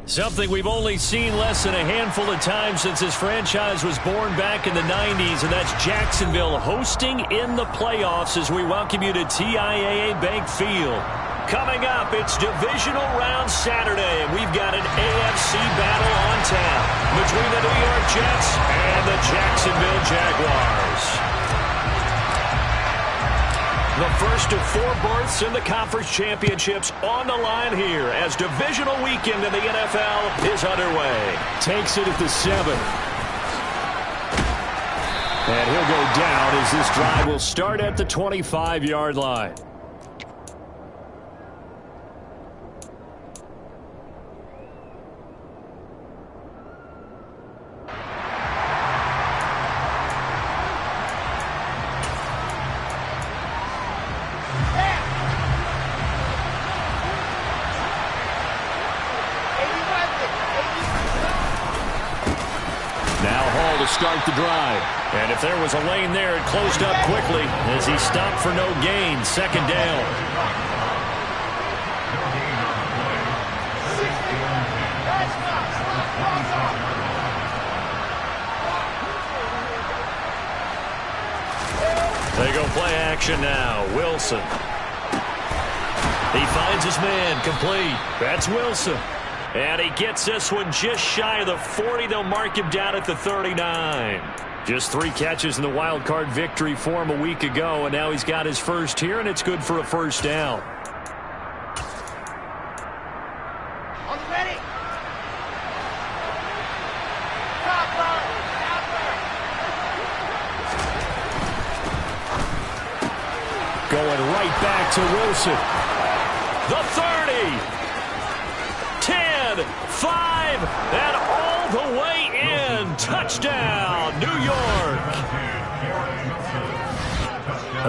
Something we've only seen less than a handful of times since this franchise was born back in the 90s, and that's Jacksonville hosting in the playoffs as we welcome you to TIAA Bank Field. Coming up, it's Divisional Round Saturday, and we've got an AFC battle on tap between the New York Jets and the Jacksonville Jaguars. The first of 4 berths in the conference championships on the line here as divisional weekend in the NFL is underway. Takes it at the 7. And he'll go down as this drive will start at the 25-yard line. Start the drive. And if there was a lane there, it closed up quickly as he stopped for no gain. 2nd down. They go play action now. Wilson. He finds his man complete. That's Wilson. And he gets this one just shy of the 40. They'll mark him down at the 39. Just 3 catches in the wild card victory for him a week ago, and now he's got his first here, and it's good for a first down. Ready. Going right back to Wilson. The 30. 10, 5, and all the way in. Touchdown, New York.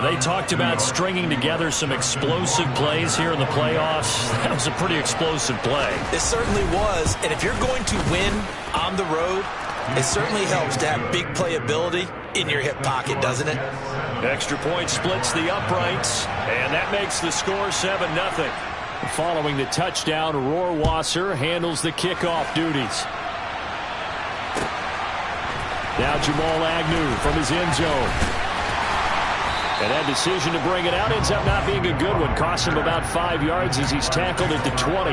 They talked about stringing together some explosive plays here in the playoffs. That was a pretty explosive play. It certainly was, and if you're going to win on the road, it certainly helps to have big playability in your hip pocket, doesn't it? Extra point splits the uprights, and that makes the score 7-0. Following the touchdown, Rohrwasser handles the kickoff duties. Now Jamal Agnew from his end zone. And that decision to bring it out ends up not being a good one. Costs him about 5 yards as he's tackled at the 20.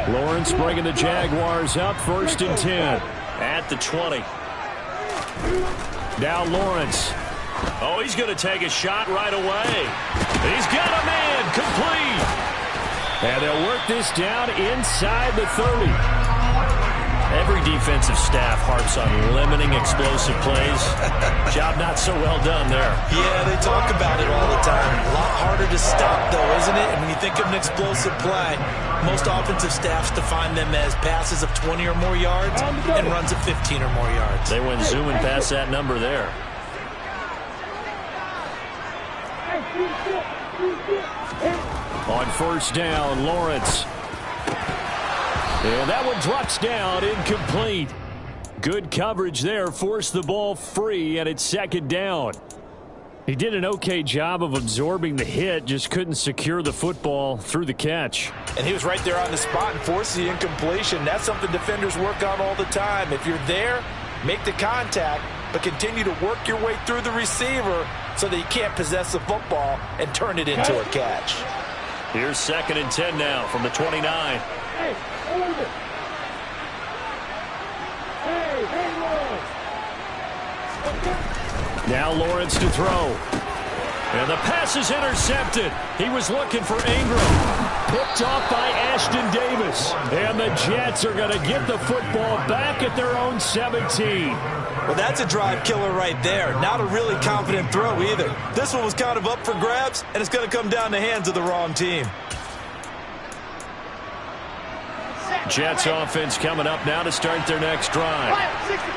Lawrence bringing the Jaguars up, 1st and 10 at the 20. Now Lawrence. Oh, he's going to take a shot right away. He's got a man complete. And they'll work this down inside the 30. Every defensive staff harps on limiting explosive plays. Job not so well done there. Yeah, they talk about it all the time. A lot harder to stop, though, isn't it? And when you think of an explosive play, most offensive staffs define them as passes of 20 or more yards and runs of 15 or more yards. They went zooming past that number there. On 1st down, Lawrence. And that one drops down, incomplete. Good coverage there, forced the ball free, and it's 2nd down. He did an okay job of absorbing the hit, just couldn't secure the football through the catch. And he was right there on the spot and forced the incompletion. That's something defenders work on all the time. If you're there, make the contact, but continue to work your way through the receiver so that you can't possess the football and turn it into a catch. Here's 2nd and 10 now from the 29. Now Lawrence to throw. And the pass is intercepted. He was looking for Ingram. Picked off by Ashton Davis. And the Jets are going to get the football back at their own 17. Well, that's a drive killer right there. Not a really confident throw either. This one was kind of up for grabs, and it's going to come down the hands of the wrong team. Jets offense coming up now to start their next drive.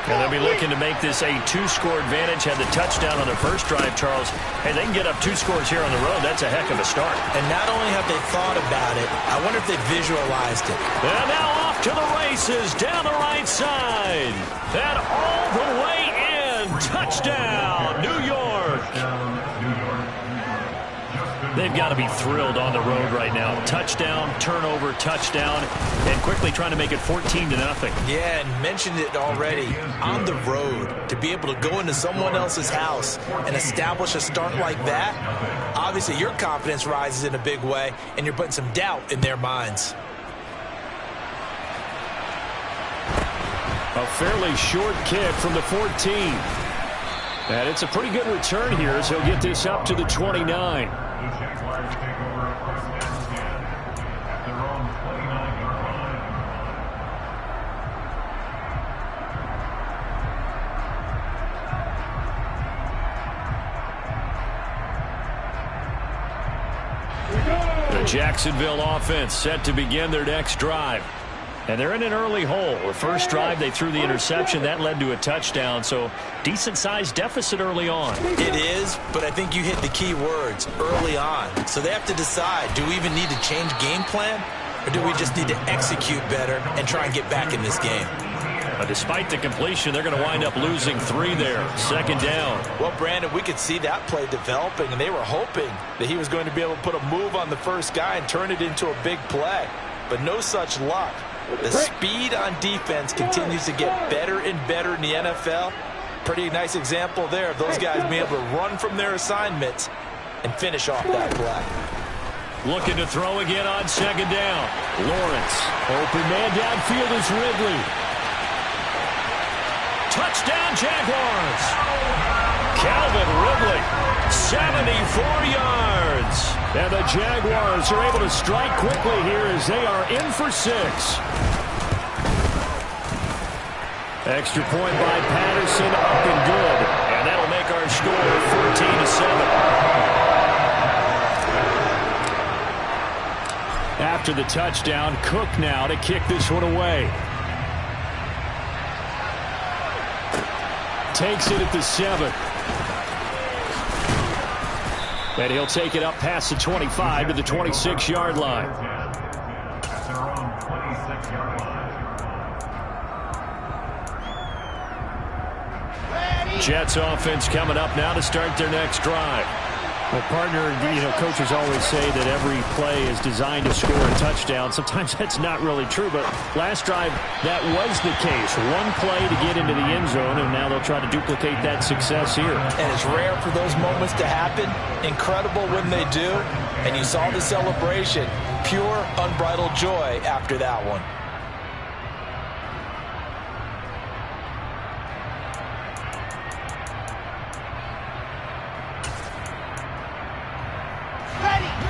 And they'll be looking to make this a 2-score advantage. Had the touchdown on their first drive, Charles. Hey, they can get up 2 scores here on the road. That's a heck of a start. And not only have they thought about it, I wonder if they visualized it. And now off to the races down the right side. And all the way in. Touchdown, New York. They've got to be thrilled on the road right now. Touchdown, turnover, touchdown, and quickly trying to make it 14-0. Yeah, and mentioned it already. On the road, to be able to go into someone else's house and establish a start like that, obviously your confidence rises in a big way, and you're putting some doubt in their minds. A fairly short kick from the 14. And it's a pretty good return here as he'll get this up to the 29. The Jaguars take over first and 10 at their own 29-yard line. The Jacksonville offense set to begin their next drive. And they're in an early hole. The first drive, they threw the interception. That led to a touchdown, so decent-sized deficit early on. It is, but I think you hit the key words, early on. So they have to decide, do we even need to change game plan, or do we just need to execute better and try and get back in this game? Despite the completion, they're going to wind up losing 3 there. Second down. Well, Brandon, we could see that play developing, and they were hoping that he was going to be able to put a move on the first guy and turn it into a big play. But no such luck. The speed on defense continues to get better and better in the NFL. Pretty nice example there of those guys being able to run from their assignments and finish off that play. Looking to throw again on second down. Lawrence. Open man downfield is Ridley. Touchdown, Jaguars. Calvin Ridley, 74 yards. And the Jaguars are able to strike quickly here as they are in for 6. Extra point by Patterson, up and good. And that'll make our score 14-7. After the touchdown, Cook now to kick this one away. Takes it at the 7. And he'll take it up past the 25 to the 26-yard line. At their own 26-yard line. Jets offense coming up now to start their next drive. Well, partner, coaches always say that every play is designed to score a touchdown. Sometimes that's not really true, but last drive, that was the case. One play to get into the end zone, and now they'll try to duplicate that success here. And it's rare for those moments to happen. Incredible when they do. And you saw the celebration. Pure, unbridled joy after that one.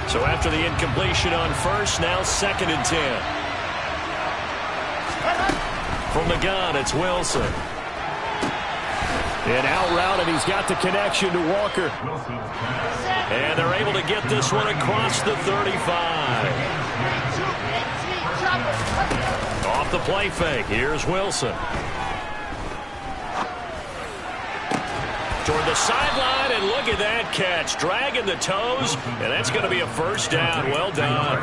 So after the incompletion on first, now 2nd and 10. From the gun, it's Wilson. And out route, and he's got the connection to Walker. And they're able to get this one across the 35. Off the play fake, here's Wilson. Toward the sideline, and look at that catch. Dragging the toes, and that's going to be a first down. Well done.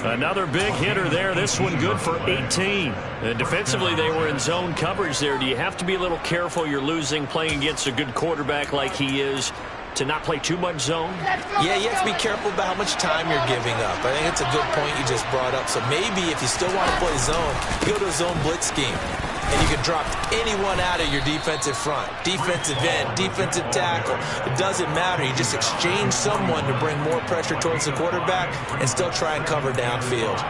Another big hitter there. This one good for 18. And defensively, they were in zone coverage there. Do you have to be a little careful? You're losing, playing against a good quarterback like he is, to not play too much zone? Yeah, you have to be careful about how much time you're giving up. I think it's a good point you just brought up. So maybe if you still want to play zone, go to a zone blitz scheme. And you can drop anyone out of your defensive front. Defensive end, defensive tackle. It doesn't matter. You just exchange someone to bring more pressure towards the quarterback and still try and cover downfield.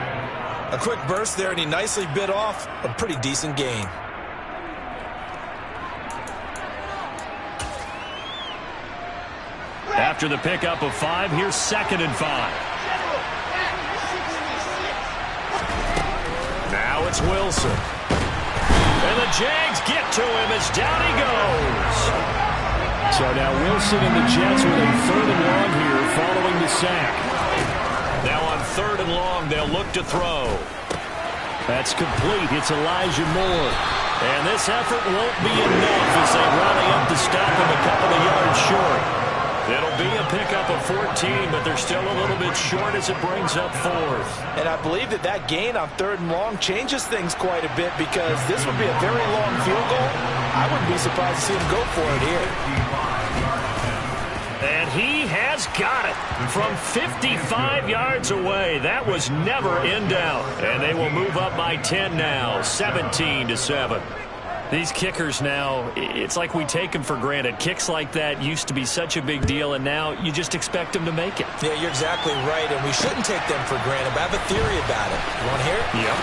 A quick burst there, and he nicely bit off a pretty decent gain. After the pickup of 5, here's 2nd and 5. Now it's Wilson. And the Jags get to him as down he goes. So now Wilson and the Jets with a 3rd and long here following the sack. Now on 3rd and long, they'll look to throw. That's complete. It's Elijah Moore. And this effort won't be enough as they rally up to stop him a couple of yards short. It'll be a pickup of 14, but they're still a little bit short as it brings up fourth. And I believe that gain on 3rd and long changes things quite a bit because this would be a very long field goal. I wouldn't be surprised to see him go for it here. And he has got it from 55 yards away. That was never in doubt. And they will move up by 10 now, 17-7. These kickers now, it's like we take them for granted. Kicks like that used to be such a big deal, and now you just expect them to make it. Yeah, you're exactly right, and we shouldn't take them for granted, but I have a theory about it. You want to hear it? Yep.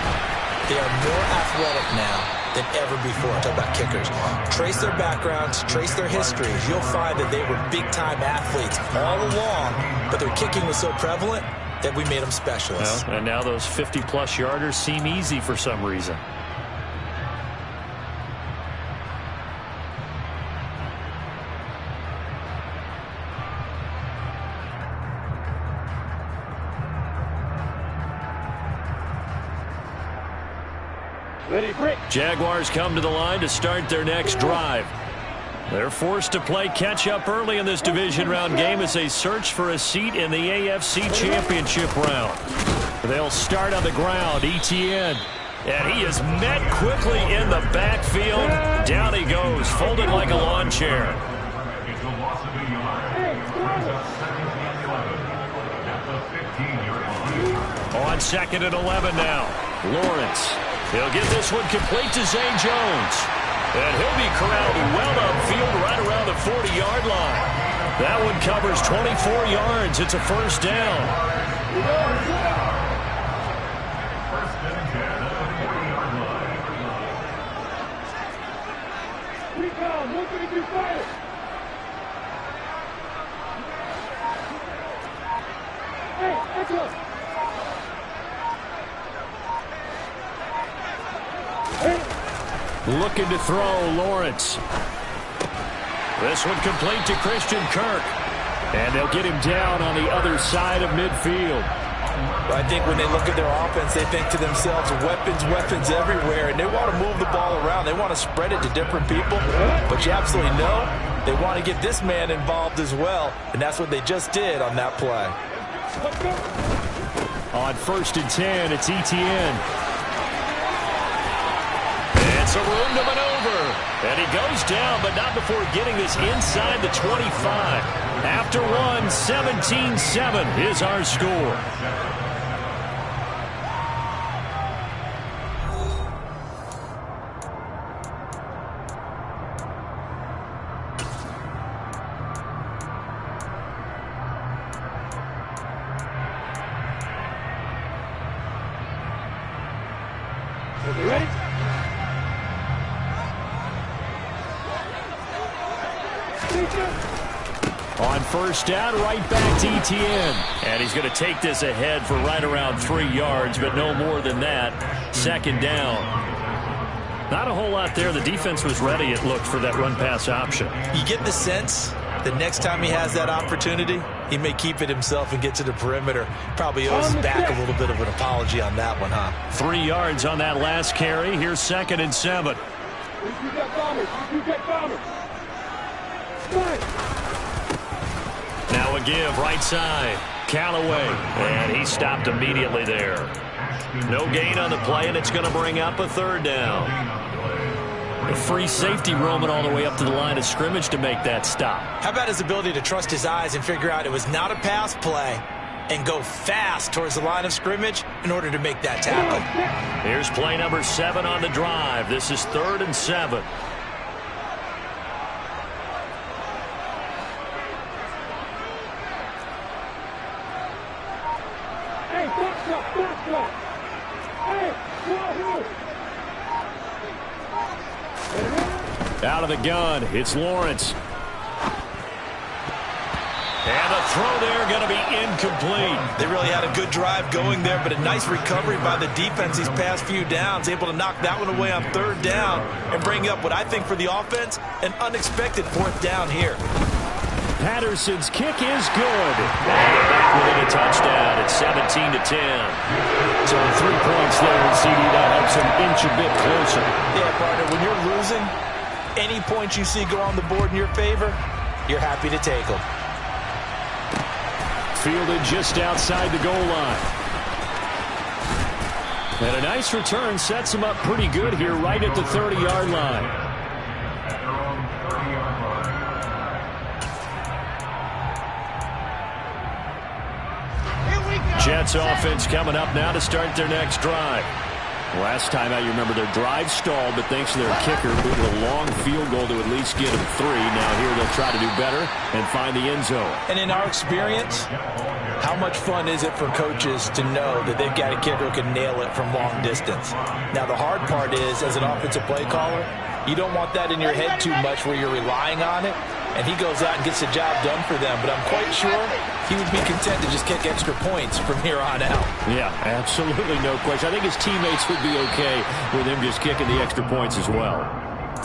They are more athletic now than ever before. Talk about kickers. Trace their backgrounds, trace their histories. You'll find that they were big-time athletes all along, but their kicking was so prevalent that we made them specialists. Well, and now those 50-plus yarders seem easy for some reason. Jaguars come to the line to start their next drive. They're forced to play catch-up early in this division round game as they search for a seat in the AFC Championship round. They'll start on the ground. Etienne. And he is met quickly in the backfield. Down he goes, folded like a lawn chair. It's a loss of a yard. Brings up 2nd and 11 at the 15-yard line. On 2nd and 11 now. Lawrence. He'll get this one complete to Zay Jones. And he'll be corralled well upfield right around the 40-yard line. That one covers 24 yards. It's a first down. First and 10 at the 40-yard line. Looking to throw, Lawrence. This one complete to Christian Kirk. And they'll get him down on the other side of midfield. I think when they look at their offense, they think to themselves, weapons everywhere, and they want to move the ball around. They want to spread it to different people, but you absolutely know they want to get this man involved as well, and that's what they just did on that play. On 1st and 10, it's Etienne. It's a room to maneuver. And he goes down, but not before getting this inside the 25. After one, 17-7 is our score. Ready? On 1st down, right back to Etienne. And he's going to take this ahead for right around 3 yards, but no more than that. 2nd down. Not a whole lot there. The defense was ready, it looked, for that run-pass option. You get the sense the next time he has that opportunity, he may keep it himself and get to the perimeter. Probably owes back a little bit of an apology on that one, huh? 3 yards on that last carry. Here's 2nd and 7. Now a give, right side. Callaway, and he stopped immediately there. No gain on the play, and it's going to bring up a 3rd down. A free safety roaming all the way up to the line of scrimmage to make that stop. How about his ability to trust his eyes and figure out it was not a pass play and go fast towards the line of scrimmage in order to make that tackle? Here's play number 7 on the drive. This is 3rd and 7. Out of the gun, it's Lawrence. And the throw there going to be incomplete. They really had a good drive going there, but a nice recovery by the defense these past few downs, able to knock that one away on 3rd down and bring up what I think for the offense, an unexpected 4th down here. Patterson's kick is good. And they're back within a touchdown. It's 17-10. So 3 points there, and CD, that helps them inch a bit closer. Yeah, partner, when you're losing, any points you see go on the board in your favor, you're happy to take them. Fielded just outside the goal line. And a nice return sets him up pretty good here right at the 30-yard line. Jets offense coming up now to start their next drive. Last time out, you remember their drive stalled, but thanks to their kicker, moving a long field goal to at least get them 3. Now here they'll try to do better and find the end zone. And in our experience, how much fun is it for coaches to know that they've got a kicker who can nail it from long distance? Now, the hard part is, as an offensive play caller, you don't want that in your head too much where you're relying on it, and he goes out and gets the job done for them. But I'm quite sure he would be content to just kick extra points from here on out. Yeah, absolutely no question. I think his teammates would be okay with him just kicking the extra points as well.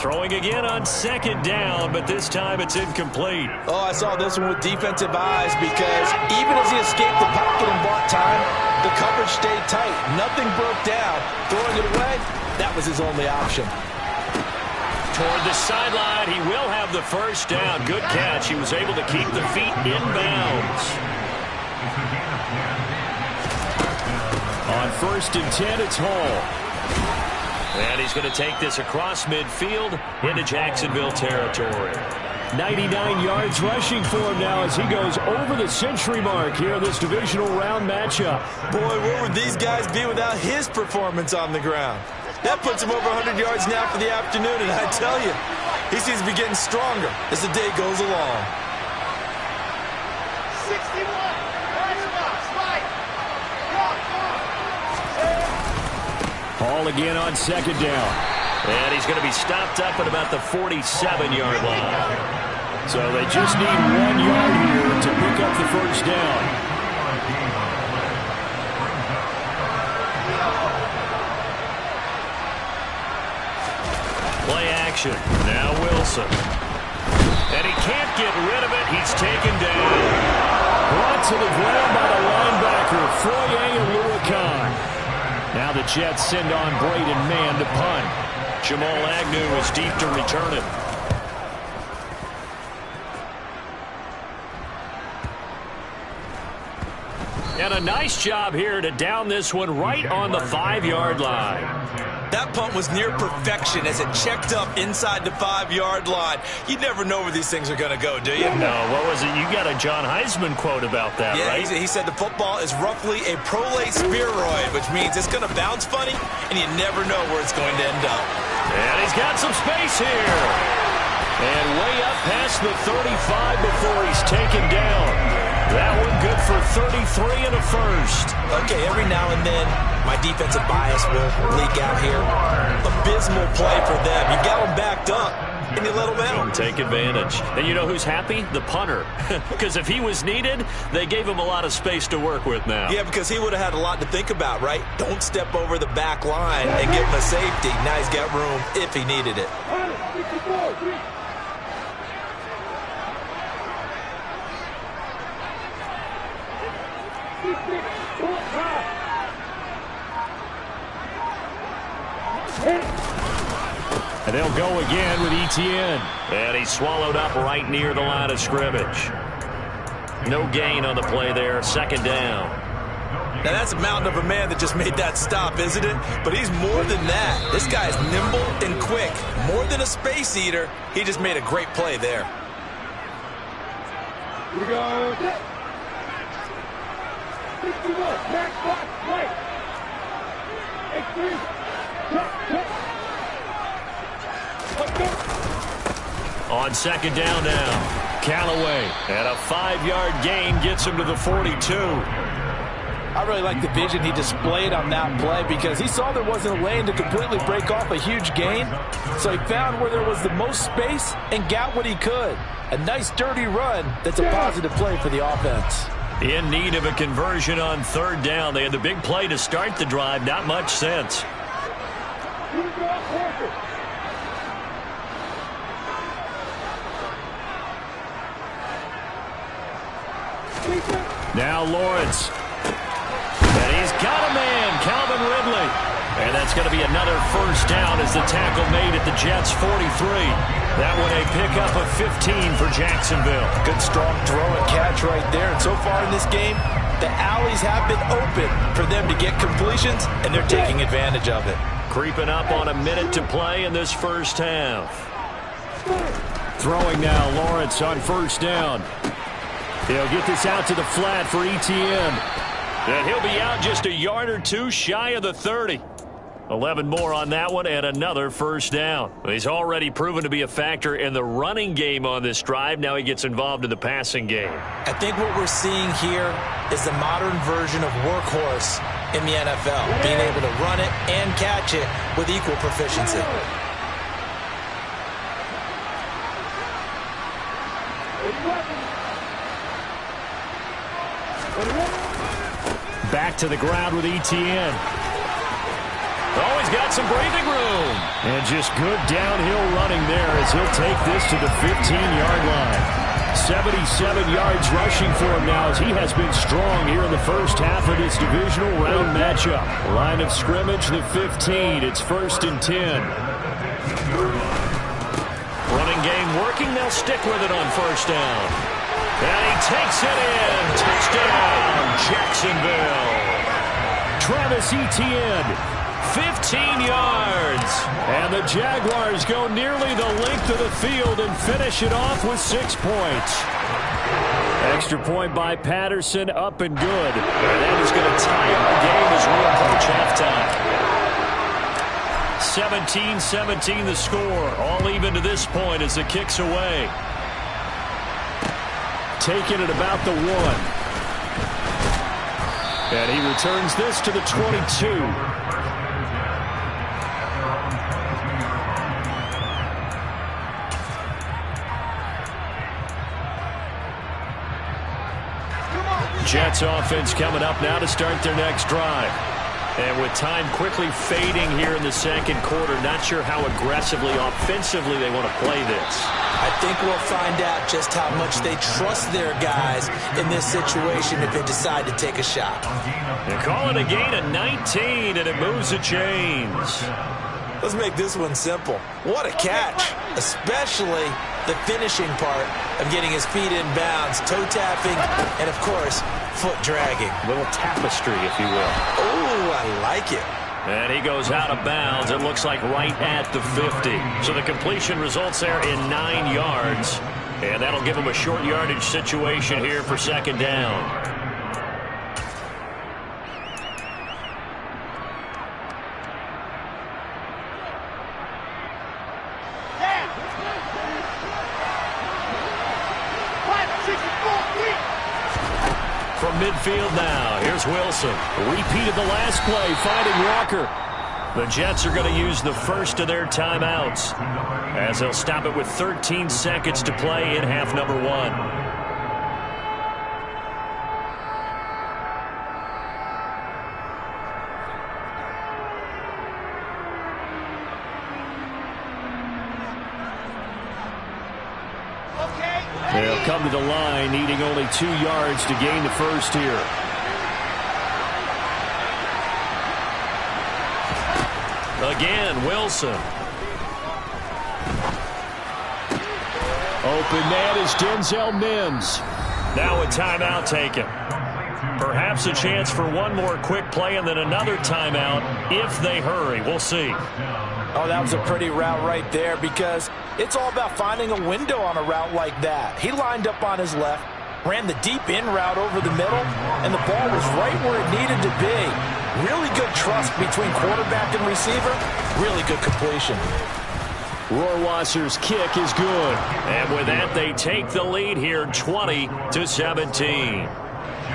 Throwing again on 2nd down, but this time it's incomplete. Oh, I saw this one with defensive eyes because even as he escaped the pocket and bought time, the coverage stayed tight. Nothing broke down. Throwing it away, that was his only option. Toward the sideline, he will have the first down. Good catch. He was able to keep the feet in bounds. On 1st and 10, it's Hall. And he's going to take this across midfield into Jacksonville territory. 99 yards rushing for him now as he goes over the century mark here in this divisional round matchup. Boy, where would these guys be without his performance on the ground? That puts him over 100 yards now for the afternoon, and I tell you, he seems to be getting stronger as the day goes along. 61. Hall again on 2nd down. And he's going to be stopped up at about the 47-yard line. So they just need 1 yard here to pick up the first down. Play action. Now Wilson. And he can't get rid of it. He's taken down. Brought to the ground by the linebacker, Foye and Luakan. Now the Jets send on Braden Mann to punt. Jamal Agnew is deep to return it. And a nice job here to down this one right on the 5-yard line. That punt was near perfection as it checked up inside the 5-yard line. You never know where these things are going to go, do you? No, what was it? You got a John Heisman quote about that, yeah, right? He said the football is roughly a prolate spheroid, which means it's going to bounce funny, and you never know where it's going to end up. And he's got some space here. And way up past the 35 before he's taken down. That one good for 33 and a first. Okay, every now and then, my defensive bias will leak out here. Abysmal play for them. You got them backed up, and you let them out. Take advantage. And you know who's happy? The punter. Because if he was needed, they gave him a lot of space to work with now. Yeah, because he would have had a lot to think about, right? Don't step over the back line and give him a safety. Now he's got room if he needed it. And they'll go again with Etienne. And he's swallowed up right near the line of scrimmage. No gain on the play there. 2nd down. Now that's a mountain of a man that just made that stop, isn't it? But he's more than that. This guy is nimble and quick. More than a space eater. He just made a great play there. Here we go. 61. Back, block, right. 8-3. On 2nd down now, Callaway. And a 5-yard gain gets him to the 42. I really like the vision he displayed on that play because he saw there wasn't a lane to completely break off a huge gain. So he found where there was the most space and got what he could. A nice dirty run that's a positive play for the offense. In need of a conversion on 3rd down. They had the big play to start the drive. Not much sense. Now Lawrence. And he's got a man, Calvin Ridley. And that's going to be another first down as the tackle made at the Jets' 43. That one a pickup of 15 for Jacksonville. Good strong throw and catch right there. And so far in this game, the alleys have been open for them to get completions, and they're taking advantage of it. Creeping up on a minute to play in this first half. Throwing now, Lawrence on first down. He'll get this out to the flat for ETN. And he'll be out just a yard or two shy of the 30. 11 more on that one and another first down. He's already proven to be a factor in the running game on this drive. Now he gets involved in the passing game. I think what we're seeing here is the modern version of workhorse in the NFL, being able to run it and catch it with equal proficiency. Back to the ground with ETN. Oh, he's got some breathing room. And just good downhill running there as he'll take this to the 15-yard line. 77 yards rushing for him now as he has been strong here in the first half of this divisional round matchup. Line of scrimmage, the 15. It's 1st and 10. Running game working. They'll stick with it on first down. And he takes it in. Touchdown, Jacksonville. Travis Etienne. 15 yards. And the Jaguars go nearly the length of the field and finish it off with 6 points. Extra point by Patterson, up and good. And that is going to tie up the game as we approach halftime. 17-17 the score. All even to this point as the kick's away. Taking it about the 1. And he returns this to the 22. Jets offense coming up now to start their next drive. And with time quickly fading here in the second quarter, not sure how aggressively, offensively they want to play this. I think we'll find out just how much they trust their guys in this situation if they decide to take a shot. They call it a gain of 19, and it moves the chains. Let's make this one simple. What a catch, especially the finishing part of getting his feet in bounds, toe tapping, and of course, foot dragging. A little tapestry, if you will. Oh, I like it. And he goes out of bounds. It looks like right at the 50. So the completion results there in 9 yards. And that'll give him a short yardage situation here for second down. From midfield now, here's Wilson. Repeated the last play, finding Walker. The Jets are going to use the first of their timeouts as they'll stop it with 13 seconds to play in half number 1. They'll come to the line, needing only 2 yards to gain the first here. Again, Wilson. Open man is Denzel Mims. Now a timeout taken. Perhaps a chance for one more quick play and then another timeout if they hurry. We'll see. Oh, that was a pretty route right there because it's all about finding a window on a route like that. He lined up on his left, ran the deep in route over the middle, and the ball was right where it needed to be. Really good trust between quarterback and receiver. Really good completion. Rohrwasser's kick is good. And with that, they take the lead here 20-17.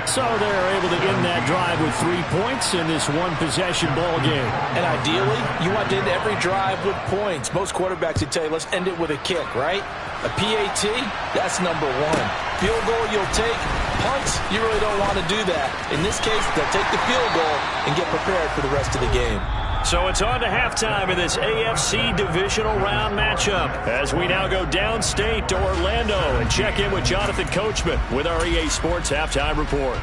So they're able to end that drive with 3 points in this one-possession ball game. And ideally, you want to end every drive with points. Most quarterbacks would tell you, let's end it with a kick, right? A PAT, that's number 1. Field goal you'll take. Punts, you really don't want to do that. In this case, they'll take the field goal and get prepared for the rest of the game. So it's on to halftime in this AFC divisional round matchup as we now go downstate to Orlando and check in with Jonathan Coachman with our EA Sports Halftime Report.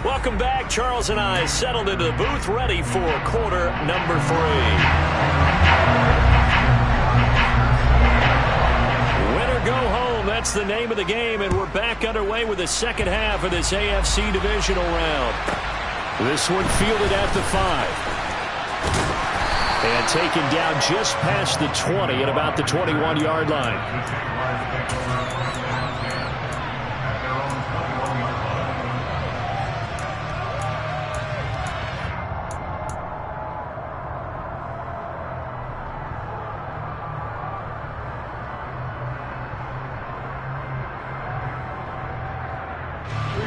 Welcome back. Charles and I settled into the booth ready for quarter number 3. Win or go home, that's the name of the game, and we're back underway with the second half of this AFC divisional round. This one fielded at the 5. And taken down just past the 20 at about the 21-yard line.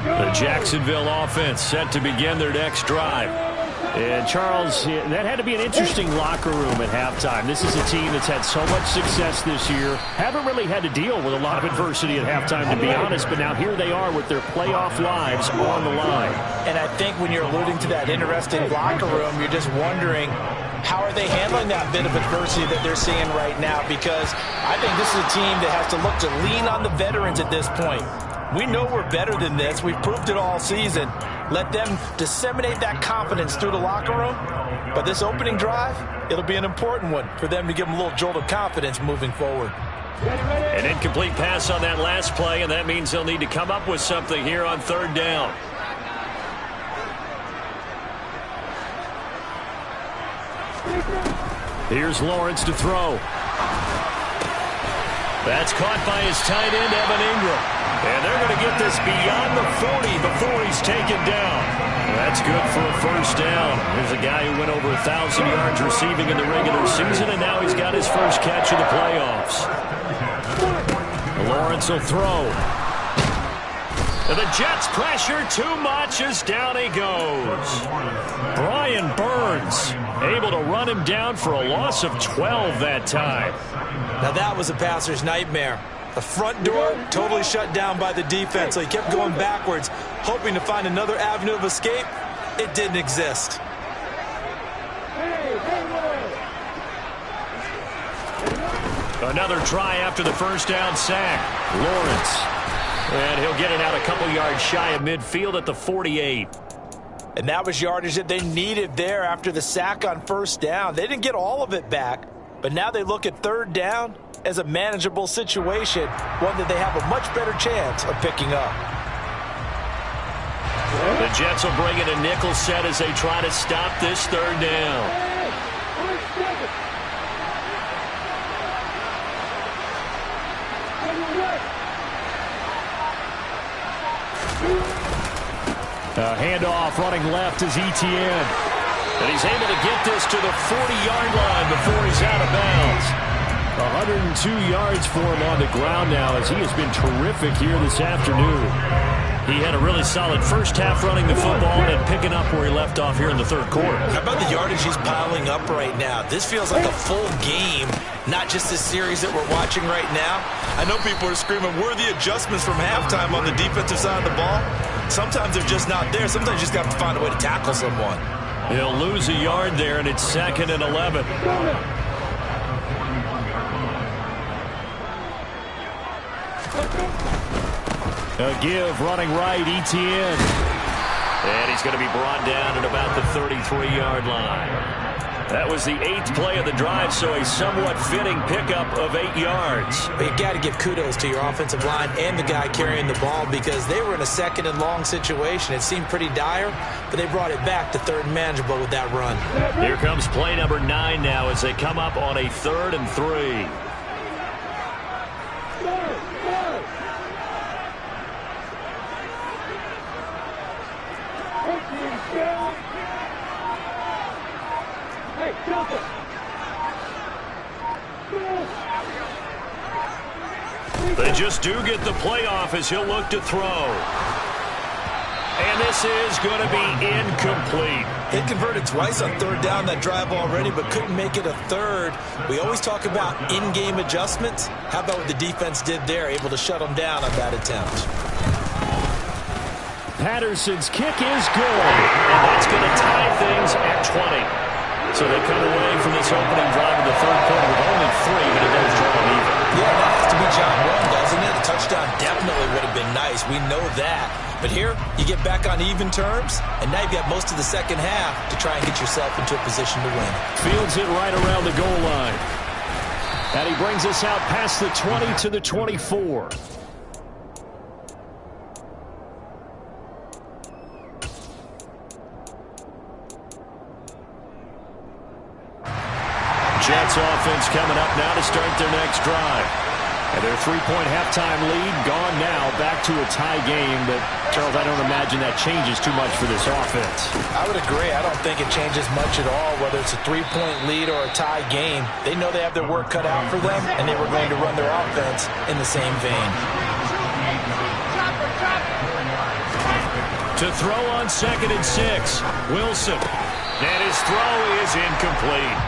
The Jacksonville offense set to begin their next drive. And, Charles, that had to be an interesting locker room at halftime. This is a team that's had so much success this year. Haven't really had to deal with a lot of adversity at halftime, to be honest. But now here they are with their playoff lives on the line. And I think when you're alluding to that interesting locker room, you're just wondering, how are they handling that bit of adversity that they're seeing right now? Because I think this is a team that has to look to lean on the veterans at this point. We know we're better than this. We've proved it all season. Let them disseminate that confidence through the locker room. But this opening drive, it'll be an important one for them to give them a little jolt of confidence moving forward. An incomplete pass on that last play, and that means they'll need to come up with something here on third down. Here's Lawrence to throw. That's caught by his tight end, Evan Ingram. And they're going to get this beyond the 40 before he's taken down. That's good for a first down. There's a guy who went over 1,000 yards receiving in the regular season, and now he's got his first catch of the playoffs. Lawrence will throw. And the Jets pressure too much as down he goes. Brian Burns able to run him down for a loss of 12 that time. Now that was a passer's nightmare. The front door totally shut down by the defense, so he kept going backwards, hoping to find another avenue of escape. It didn't exist. Another try after the first down sack. Lawrence. And he'll get it out a couple yards shy of midfield at the 48. And that was yardage that they needed there after the sack on first down. They didn't get all of it back, but now they look at third down as a manageable situation, one that they have a much better chance of picking up. The Jets will bring in a nickel set as they try to stop this third down. A handoff running left is Etienne. And he's able to get this to the 40-yard line before he's out of bounds. 102 yards for him on the ground now as he has been terrific here this afternoon. He had a really solid first half running the football and picking up where he left off here in the third quarter. How about the yardage he's piling up right now? This feels like a full game, not just a series that we're watching right now. I know people are screaming, where are the adjustments from halftime on the defensive side of the ball? Sometimes they're just not there. Sometimes you just got to find a way to tackle someone. He'll lose a yard there, and it's 2nd and 11. A give running right, Etienne. And he's going to be brought down at about the 33-yard line. That was the 8th play of the drive, so a somewhat fitting pickup of 8 yards. But you got to give kudos to your offensive line and the guy carrying the ball because they were in a 2nd and long situation. It seemed pretty dire, but they brought it back to 3rd and manageable with that run. Here comes play number 9 now as they come up on a 3rd and 3. They just do get the playoff as he'll look to throw. And this is going to be incomplete. They converted twice on 3rd down that drive already, but couldn't make it a 3rd. We always talk about in-game adjustments. How about what the defense did there, able to shut them down on that attempt? Patterson's kick is good, and that's going to tie things at 20. So they come away from this opening drive in the third quarter with only 3, but it does draw an even. Yeah, that has to be job one, doesn't it? A touchdown definitely would have been nice. We know that. But here, you get back on even terms, and now you've got most of the second half to try and get yourself into a position to win. Fields it right around the goal line. And he brings us out past the 20 to the 24. Jets offense coming up now to start their next drive. And their 3-point halftime lead gone now, back to a tie game. But, Charles, I don't imagine that changes too much for this offense. I would agree. I don't think it changes much at all, whether it's a 3-point lead or a tie game. They know they have their work cut out for them, and they were going to run their offense in the same vein. To throw on 2nd and 6, Wilson. And his throw is incomplete.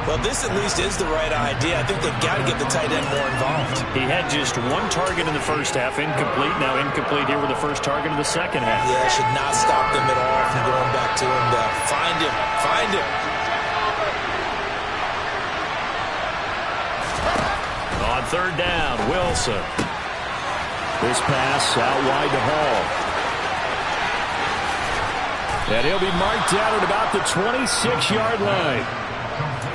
Well, this at least is the right idea. I think they've got to get the tight end more involved. He had just 1 target in the first half, incomplete. Now incomplete here with the first target of the second half. Yeah, it should not stop them at all from going back to him to find him. Find him. On 3rd down, Wilson. This pass out wide to Hall. And he'll be marked down at about the 26-yard line.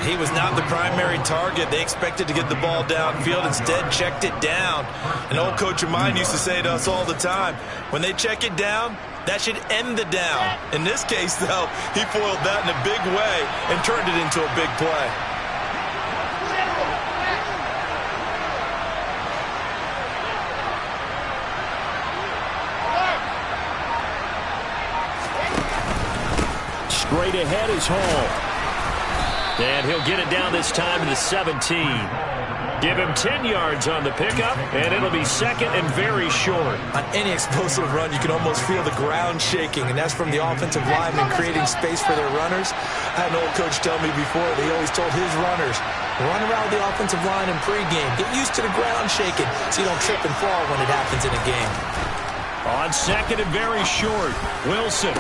He was not the primary target. They expected to get the ball downfield. Instead, checked it down. An old coach of mine used to say to us all the time, when they check it down, that should end the down. In this case, though, he foiled that in a big way and turned it into a big play. Straight ahead is Hall. And he'll get it down this time to the 17. Give him 10 yards on the pickup, and it'll be 2nd and very short. On any explosive run, you can almost feel the ground shaking, and that's from the offensive linemen creating space for their runners. I had an old coach tell me before, that he always told his runners, run around the offensive line in pregame. Get used to the ground shaking so you don't trip and fall when it happens in a game. On 2nd and very short, Wilson.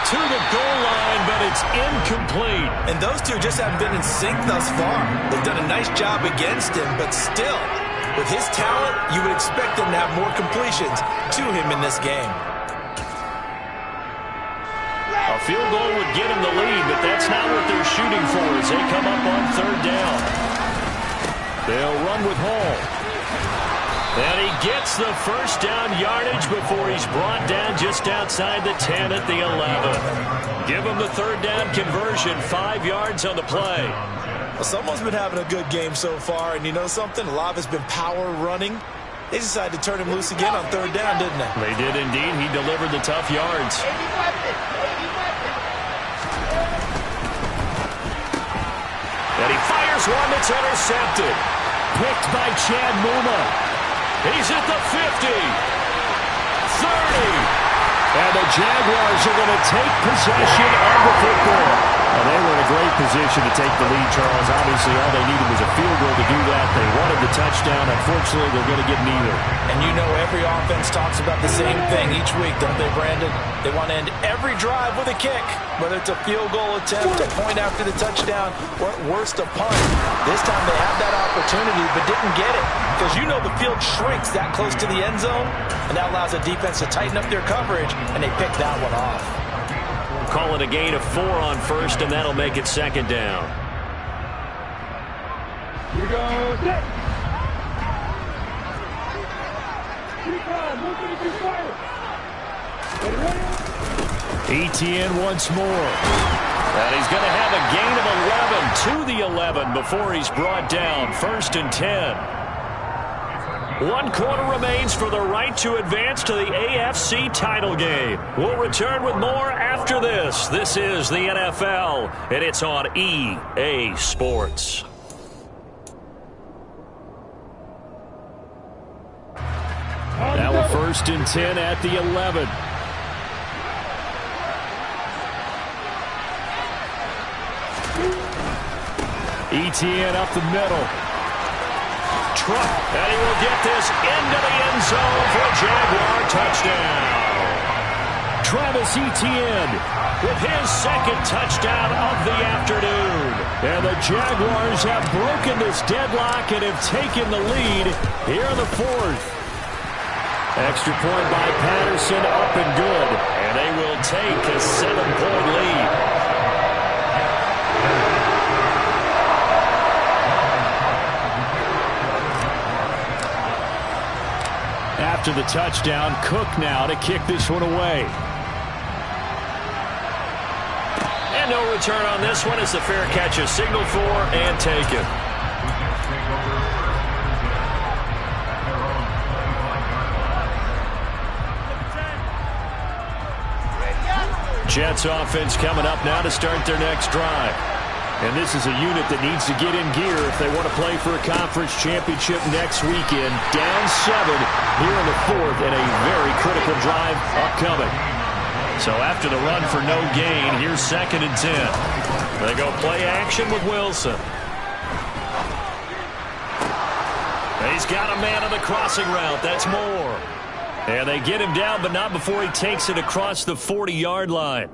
To the goal line, but it's incomplete. And those two just haven't been in sync thus far. They've done a nice job against him, but still, with his talent, you would expect them to have more completions to him in this game. A field goal would get him the lead, but that's not what they're shooting for as they come up on 3rd down. They'll run with Hall. And he gets the first down yardage before he's brought down just outside the 10 at the 11. Give him the 3rd down conversion, 5 yards on the play. Well, someone's been having a good game so far, and you know something? A lot has been power running. They decided to turn him loose again on 3rd down, didn't they? They did indeed. He delivered the tough yards. And he fires one that's intercepted. Picked by Chad Muma. He's at the 50, 30, and the Jaguars are going to take possession of the football. Well, they were in a great position to take the lead, Charles. Obviously, all they needed was a field goal to do that. They wanted the touchdown. Unfortunately, they're going to get neither. And you know every offense talks about the same thing each week, don't they, Brandon? They want to end every drive with a kick, whether it's a field goal attempt, a point after the touchdown, or at worst a punt. This time they had that opportunity but didn't get it because you know the field shrinks that close to the end zone, and that allows the defense to tighten up their coverage, and they picked that one off. Call it a gain of 4 on 1st, and that'll make it 2nd down. Here we go. Set. ETN once more. And he's going to have a gain of 11 to the 11 before he's brought down. 1st and 10. 1 quarter remains for the right to advance to the AFC title game. We'll return with more after this. This is the NFL, and it's on EA Sports. Now a 1st and 10 at the 11. ETN up the middle. Truck, and he will get this into the end zone for a Jaguar touchdown. Travis Etienne with his second touchdown of the afternoon. And the Jaguars have broken this deadlock and have taken the lead here in the fourth. Extra point by Patterson, up and good. And they will take a 7-point lead. After the touchdown, Cook now to kick this one away. And no return on this one as the fair catch is signaled for and taken. Jets offense coming up now to start their next drive. And this is a unit that needs to get in gear if they want to play for a conference championship next weekend. Down 7 here in the fourth and a very critical drive upcoming. So after the run for no gain, here's 2nd and 10. They go play action with Wilson. He's got a man on the crossing route. That's Moore. And they get him down, but not before he takes it across the 40-yard line.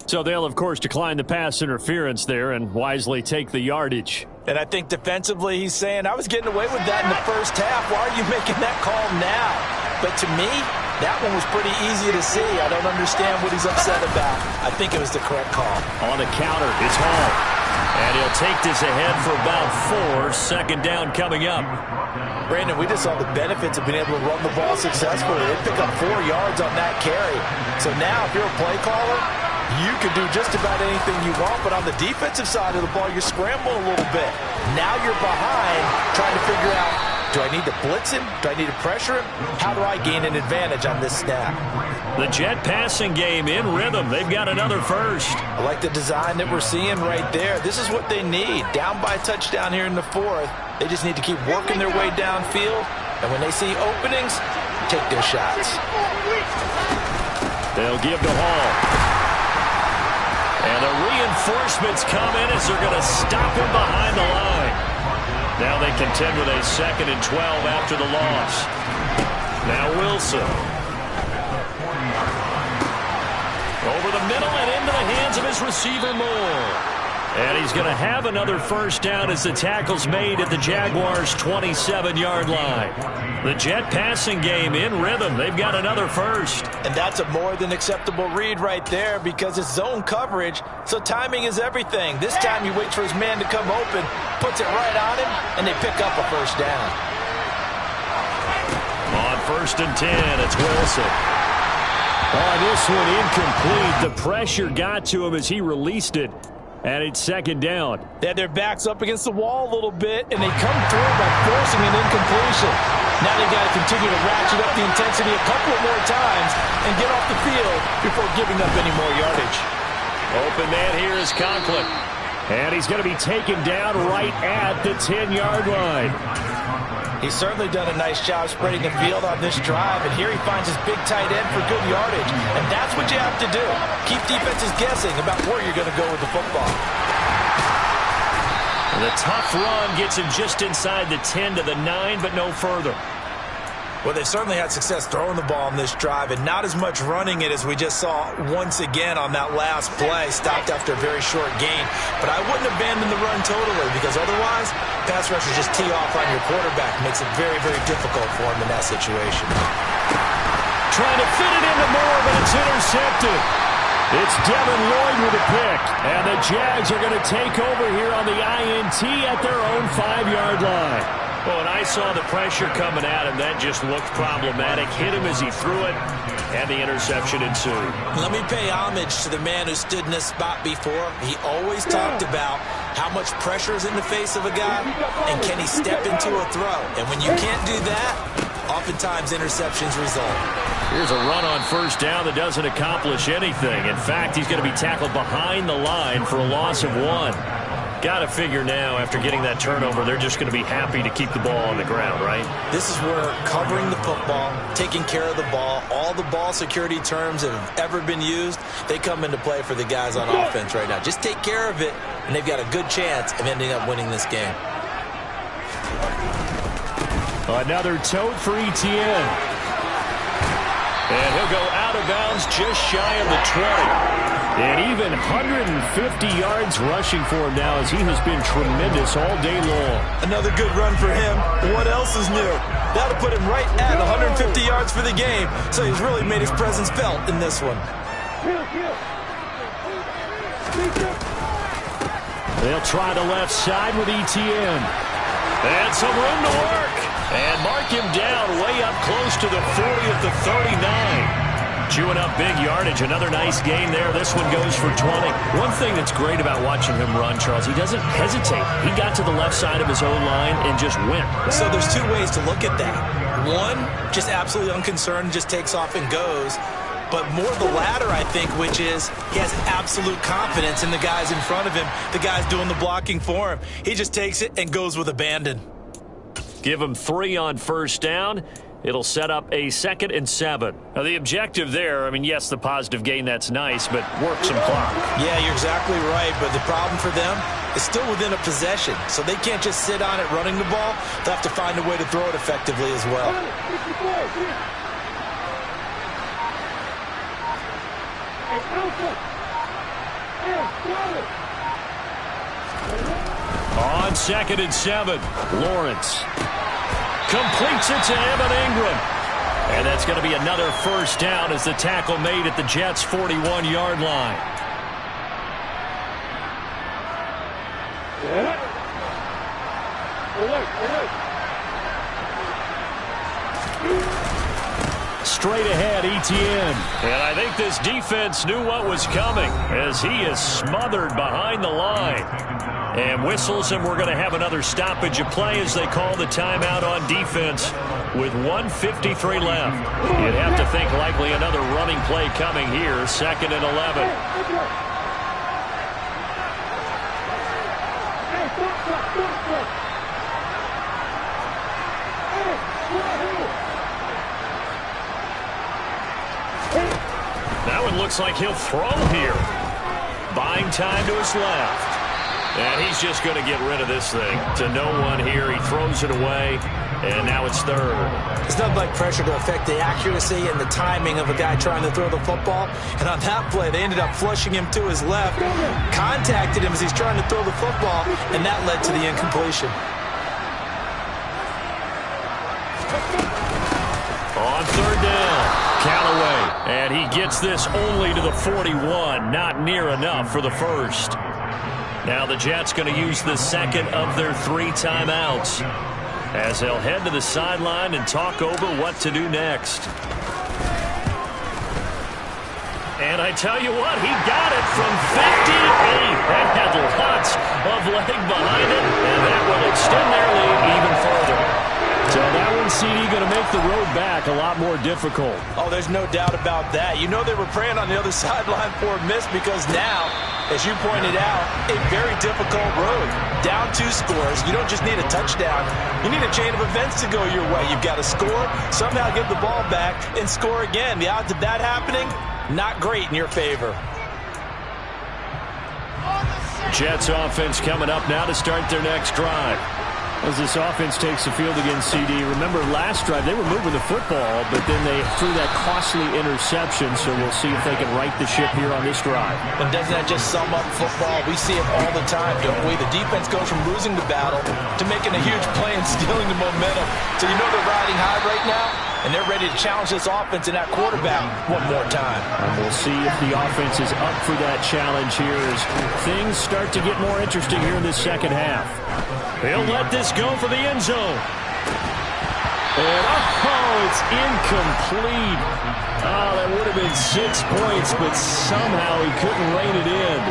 So they'll, of course, decline the pass interference there and wisely take the yardage. And I think defensively he's saying, I was getting away with that in the first half. Why are you making that call now? But to me, that one was pretty easy to see. I don't understand what he's upset about. I think it was the correct call. On the counter, it's Hall. And he'll take this ahead for about 4. 2nd down coming up. Brandon, we just saw the benefits of being able to run the ball successfully. They pick up 4 yards on that carry. So now if you're a play caller, you can do just about anything you want, but on the defensive side of the ball, you're scrambling a little bit. Now you're behind trying to figure out, do I need to blitz him? Do I need to pressure him? How do I gain an advantage on this snap? The Jet passing game in rhythm. They've got another first. I like the design that we're seeing right there. This is what they need. Down by a touchdown here in the fourth. They just need to keep working their way downfield, and when they see openings, take their shots. They'll give to Hall. And the reinforcements come in as they're going to stop him behind the line. Now they contend with a 2nd and 12 after the loss. Now Wilson. Over the middle and into the hands of his receiver Moore. And he's going to have another first down as the tackle's made at the Jaguars' 27-yard line. The Jet passing game in rhythm. They've got another first. And that's a more than acceptable read right there because it's zone coverage, so timing is everything. This time he waits for his man to come open, puts it right on him, and they pick up a first down. On 1st and 10, it's Wilson. Oh, this one incomplete. The pressure got to him as he released it. And it's 2nd down. They had their backs up against the wall a little bit, and they come through by forcing an incompletion. Now they've got to continue to ratchet up the intensity a couple of more times and get off the field before giving up any more yardage. Open man here is Conklin. And he's going to be taken down right at the 10-yard line. He's certainly done a nice job spreading the field on this drive, and here he finds his big tight end for good yardage. And that's what you have to do. Keep defenses guessing about where you're going to go with the football. The tough run gets him just inside the 10 to the 9, but no further. Well, they've certainly had success throwing the ball on this drive and not as much running it as we just saw once again on that last play, stopped after a very short gain. But I wouldn't abandon the run totally because otherwise, pass rushers just tee off on your quarterback. Makes it very, very difficult for him in that situation. Trying to fit it into Moore, but it's intercepted. It's Devin Lloyd with a pick. And the Jags are going to take over here on the INT at their own 5-yard line. Well, when I saw the pressure coming at him, that just looked problematic. Hit him as he threw it, and the interception ensued. Let me pay homage to the man who stood in this spot before. He always talked about how much pressure is in the face of a guy, and can he step into a throw. And when you can't do that, oftentimes interceptions result. Here's a run on 1st down that doesn't accomplish anything. In fact, he's going to be tackled behind the line for a loss of 1. Got to figure now, after getting that turnover, they're just going to be happy to keep the ball on the ground, right? This is where covering the football, taking care of the ball, all the ball security terms that have ever been used, they come into play for the guys on offense right now. Just take care of it, and they've got a good chance of ending up winning this game. Another tote for Etienne. And he'll go out of bounds just shy of the 20. And even 150 yards rushing for him now, as he has been tremendous all day long. Another good run for him. What else is new? That'll put him right at 150 yards for the game. So he's really made his presence felt in this one. They'll try the left side with ETN. And some room to work. And mark him down way up close to the 40 at the 39. Chewing up big yardage. Another nice gain there. This one goes for 20. One thing that's great about watching him run, Charles, he doesn't hesitate. He got to the left side of his own line and just went. So there's two ways to look at that. One, just absolutely unconcerned, just takes off and goes. But more the latter, I think, which is he has absolute confidence in the guys in front of him, the guys doing the blocking for him. He just takes it and goes with abandon. Give him 3 on first down. It'll set up a 2nd and 7. Now, the objective there, I mean, yes, the positive gain, that's nice, but work some clock. Yeah, you're exactly right, but the problem for them is still within a possession, so they can't just sit on it running the ball. They'll have to find a way to throw it effectively as well. On 2nd and 7, Lawrence completes it to Evan Ingram. And that's going to be another first down as the tackle made at the Jets' 41-yard line. Straight ahead, ETN. And I think this defense knew what was coming as he is smothered behind the line. And whistles, and we're going to have another stoppage of play as they call the timeout on defense with 1:53 left. You'd have to think likely another running play coming here, 2nd and 11. That one looks like he'll throw here. Buying time to his left. And he's just going to get rid of this thing to no one here. He throws it away, and now it's 3rd. It's nothing like pressure to affect the accuracy and the timing of a guy trying to throw the football. And on that play, they ended up flushing him to his left, contacted him as he's trying to throw the football, and that led to the incompletion. On 3rd down, Callaway. And he gets this only to the 41, not near enough for the first. Now the Jets going to use the 2nd of their 3 timeouts as they'll head to the sideline and talk over what to do next. And I tell you what, he got it from 58. That had lots of leg behind it, and that will extend their lead even further. So that one, CD, going to make the road back a lot more difficult. Oh, there's no doubt about that. You know they were praying on the other sideline for a miss because now, as you pointed out, a very difficult road. Down 2 scores. You don't just need a touchdown. You need a chain of events to go your way. You've got to score, somehow get the ball back, and score again. The odds of that happening, not great in your favor. Jets offense coming up now to start their next drive. As this offense takes the field against CD. Remember, last drive, they were moving the football, but then they threw that costly interception, so we'll see if they can right the ship here on this drive. And doesn't that just sum up football? We see it all the time, don't we? The defense goes from losing the battle to making a huge play and stealing the momentum. So you know they're riding high right now, and they're ready to challenge this offense and that quarterback one more time. And we'll see if the offense is up for that challenge here as things start to get more interesting here in this second half. He'll let this go for the end zone. And it's incomplete. Oh, that would have been 6 points, but somehow he couldn't rein it in.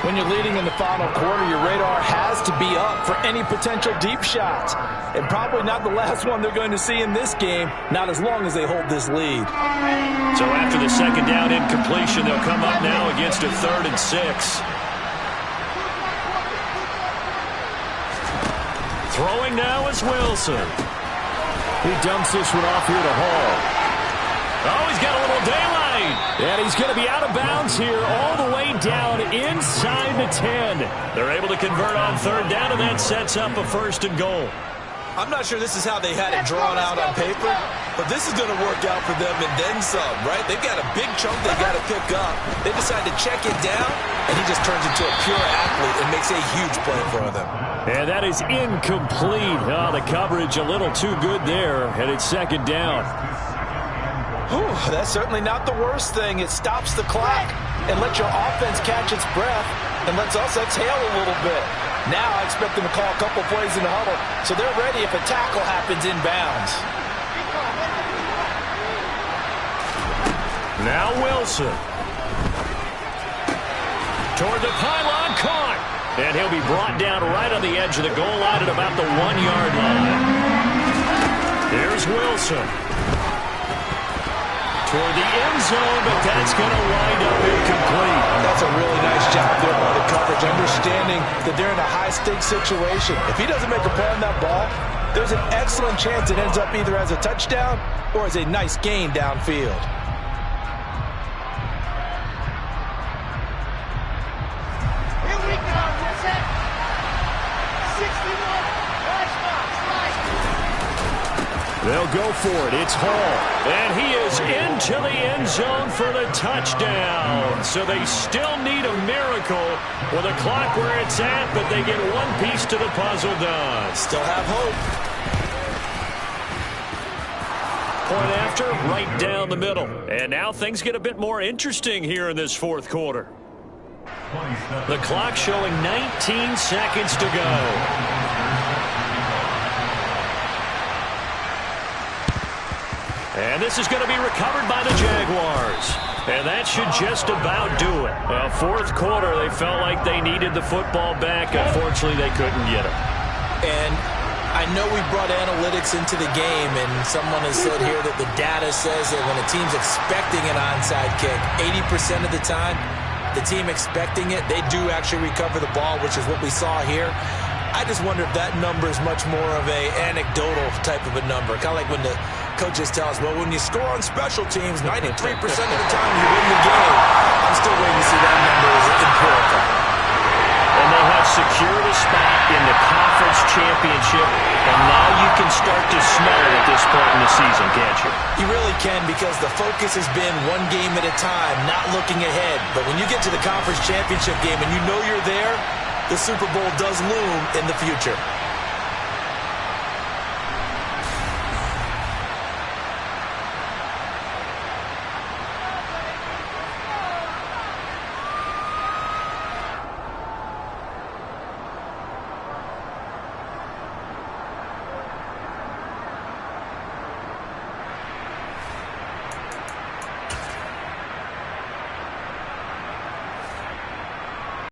When you're leading in the final quarter, your radar has to be up for any potential deep shots. And probably not the last one they're going to see in this game, not as long as they hold this lead. So after the 2nd down incompletion, they'll come up now against a 3rd and 6. Throwing now is Wilson. He dumps this one off here to Hall. Oh, he's got a little daylight. And he's going to be out of bounds here all the way down inside the 10. They're able to convert on 3rd down, and that sets up a 1st and goal. I'm not sure this is how they had it drawn out on paper, but this is going to work out for them and then some, right? They've got a big chunk they got to pick up. They decide to check it down, and he just turns into a pure athlete and makes a huge play for them. And that is incomplete. Oh, the coverage a little too good there, and it's second down. Whew, that's certainly not the worst thing. It stops the clock and lets your offense catch its breath and lets us exhale a little bit. Now I expect them to call a couple plays in the huddle, so they're ready if a tackle happens inbounds. Now Wilson. Toward the pylon, caught. And he'll be brought down right on the edge of the goal line at about the 1-yard line. Here's Wilson. Toward the end zone, but that's going to wind up incomplete. That's a really nice job there by the coverage, understanding that they're in a high-stakes situation. If he doesn't make a play on that ball, there's an excellent chance it ends up either as a touchdown or as a nice gain downfield. Here we go. Set. 61. Nice box. They'll go for it. It's Hall. And he is into the end zone for the touchdown. So they still need a miracle with the clock where it's at, but they get one piece to the puzzle done. Still have hope. Point after, right down the middle. And now things get a bit more interesting here in this fourth quarter. The clock showing 19 seconds to go. And this is going to be recovered by the Jaguars. And that should just about do it. Well, fourth quarter, they felt like they needed the football back. Unfortunately, they couldn't get it. And I know we brought analytics into the game, and someone has said here that the data says that when a team's expecting an onside kick, 80% of the time, the team expecting it, they do actually recover the ball, which is what we saw here. I just wonder if that number is much more of a anecdotal type of a number. Kind of like when the coaches tell us, well, when you score on special teams, 93% of the time you win the game. I'm still waiting to see that number as empirical. And they have secured a spot in the conference championship, and now you can start to smell it at this point in the season, can't you? You really can, because the focus has been one game at a time, not looking ahead. But when you get to the conference championship game and you know you're there, the Super Bowl does loom in the future.